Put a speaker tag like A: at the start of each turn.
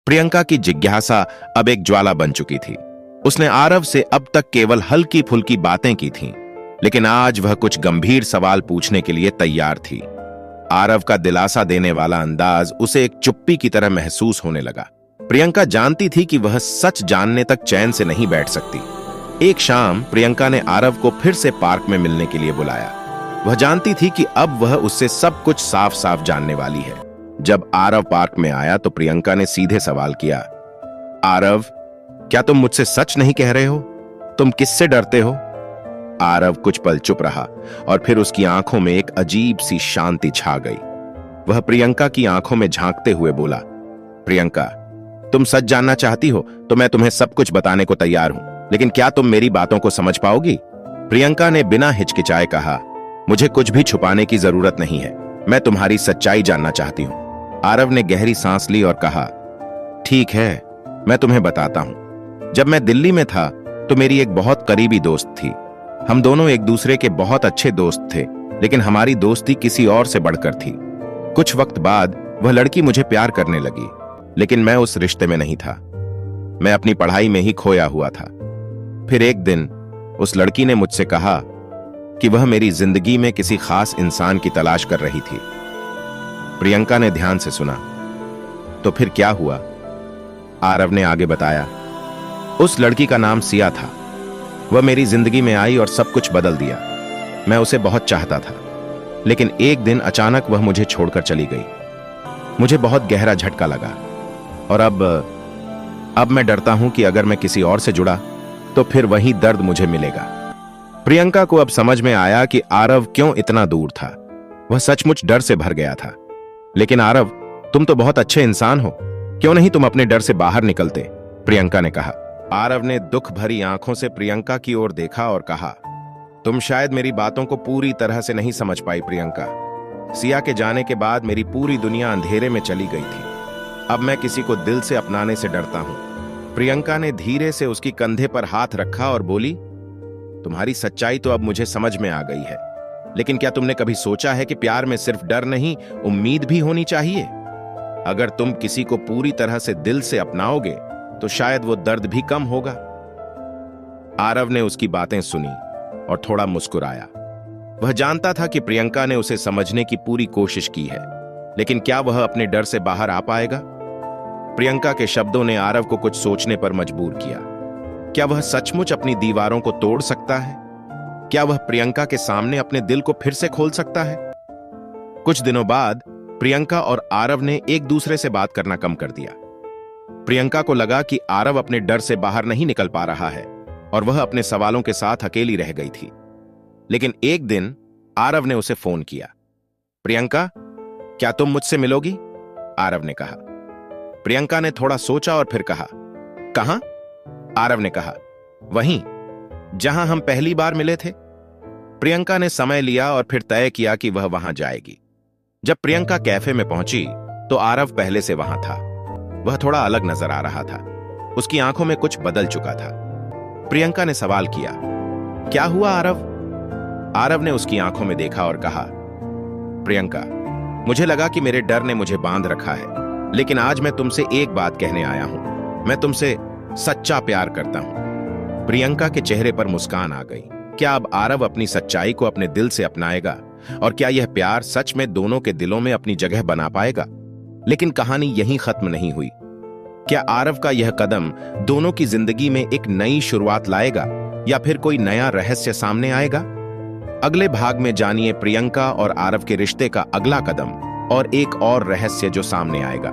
A: प्रियंका की जिज्ञासा अब एक ज्वाला बन चुकी थी। उसने आरव से अब तक केवल हल्की फुल्की बातें की थीं, लेकिन आज वह कुछ गंभीर सवाल पूछने के लिए तैयार थी। आरव का दिलासा देने वाला अंदाज उसे एक चुप्पी की तरह महसूस होने लगा। प्रियंका जानती थी कि वह सच जानने तक चैन से नहीं बैठ सकती। एक शाम प्रियंका ने आरव को फिर से पार्क में मिलने के लिए बुलाया। वह जानती थी कि अब वह उससे सब कुछ साफ साफ जानने वाली है। जब आरव पार्क में आया तो प्रियंका ने सीधे सवाल किया, आरव, क्या तुम मुझसे सच नहीं कह रहे हो? तुम किससे डरते हो? आरव कुछ पल चुप रहा और फिर उसकी आंखों में एक अजीब सी शांति छा गई। वह प्रियंका की आंखों में झांकते हुए बोला, प्रियंका, तुम सच जानना चाहती हो तो मैं तुम्हें सब कुछ बताने को तैयार हूं, लेकिन क्या तुम मेरी बातों को समझ पाओगी? प्रियंका ने बिना हिचकिचाए कहा, मुझे कुछ भी छुपाने की जरूरत नहीं है, मैं तुम्हारी सच्चाई जानना चाहती हूं। आरव ने गहरी सांस ली और कहा, ठीक है, मैं तुम्हें बताता हूं। जब मैं दिल्ली में था तो मेरी एक बहुत करीबी दोस्त थी। हम दोनों एक दूसरे के बहुत अच्छे दोस्त थे, लेकिन हमारी दोस्ती किसी और से बढ़कर थी। कुछ वक्त बाद वह लड़की मुझे प्यार करने लगी, लेकिन मैं उस रिश्ते में नहीं था। मैं अपनी पढ़ाई में ही खोया हुआ था। फिर एक दिन उस लड़की ने मुझसे कहा कि वह मेरी जिंदगी में किसी खास इंसान की तलाश कर रही थी। प्रियंका ने ध्यान से सुना। तो फिर क्या हुआ? आरव ने आगे बताया, उस लड़की का नाम सिया था। वह मेरी जिंदगी में आई और सब कुछ बदल दिया। मैं उसे बहुत चाहता था, लेकिन एक दिन अचानक वह मुझे छोड़कर चली गई। मुझे बहुत गहरा झटका लगा और अब मैं डरता हूं कि अगर मैं किसी और से जुड़ा तो फिर वही दर्द मुझे मिलेगा। प्रियंका को अब समझ में आया कि आरव क्यों इतना दूर था। वह सचमुच डर से भर गया था। लेकिन आरव, तुम तो बहुत अच्छे इंसान हो, क्यों नहीं तुम अपने डर से बाहर निकलते? प्रियंका ने कहा। आरव ने दुख भरी आंखों से प्रियंका की ओर देखा और कहा, तुम शायद मेरी बातों को पूरी तरह से नहीं समझ पाई प्रियंका। सिया के जाने के बाद मेरी पूरी दुनिया अंधेरे में चली गई थी। अब मैं किसी को दिल से अपनाने से डरता हूं। प्रियंका ने धीरे से उसकी कंधे पर हाथ रखा और बोली, तुम्हारी सच्चाई तो अब मुझे समझ में आ गई है, लेकिन क्या तुमने कभी सोचा है कि प्यार में सिर्फ डर नहीं, उम्मीद भी होनी चाहिए? अगर तुम किसी को पूरी तरह से दिल से अपनाओगे तो शायद वो दर्द भी कम होगा। आरव ने उसकी बातें सुनी और थोड़ा मुस्कुराया। वह जानता था कि प्रियंका ने उसे समझने की पूरी कोशिश की है, लेकिन क्या वह अपने डर से बाहर आ पाएगा? प्रियंका के शब्दों ने आरव को कुछ सोचने पर मजबूर किया। क्या वह सचमुच अपनी दीवारों को तोड़ सकता है? क्या वह प्रियंका के सामने अपने दिल को फिर से खोल सकता है? कुछ दिनों बाद प्रियंका और आरव ने एक दूसरे से बात करना कम कर दिया। प्रियंका को लगा कि आरव अपने डर से बाहर नहीं निकल पा रहा है और वह अपने सवालों के साथ अकेली रह गई थी। लेकिन एक दिन आरव ने उसे फोन किया। प्रियंका, क्या तुम मुझसे मिलोगी? आरव ने कहा। प्रियंका ने थोड़ा सोचा और फिर कहा, कहां? आरव ने कहा, वहीं जहां हम पहली बार मिले थे। प्रियंका ने समय लिया और फिर तय किया कि वह वहां जाएगी। जब प्रियंका कैफे में पहुंची तो आरव पहले से वहां था। वह थोड़ा अलग नजर आ रहा था। उसकी आंखों में कुछ बदल चुका था। प्रियंका ने सवाल किया, क्या हुआ आरव? आरव ने उसकी आंखों में देखा और कहा, प्रियंका, मुझे लगा कि मेरे डर ने मुझे बांध रखा है, लेकिन आज मैं तुमसे एक बात कहने आया हूं। मैं तुमसे सच्चा प्यार करता हूं। प्रियंका के चेहरे पर मुस्कान आ गई। क्या अब आरव अपनी सच्चाई को अपने दिल से अपनाएगा? और क्या यह प्यार सच में दोनों के दिलों में अपनी जगह बना पाएगा? लेकिन कहानी यहीं खत्म नहीं हुई। क्या आरव का यह कदम दोनों की जिंदगी में एक नई शुरुआत लाएगा या फिर कोई नया रहस्य सामने आएगा? अगले भाग में जानिए प्रियंका और आरव के रिश्ते का अगला कदम और एक और रहस्य जो सामने आएगा।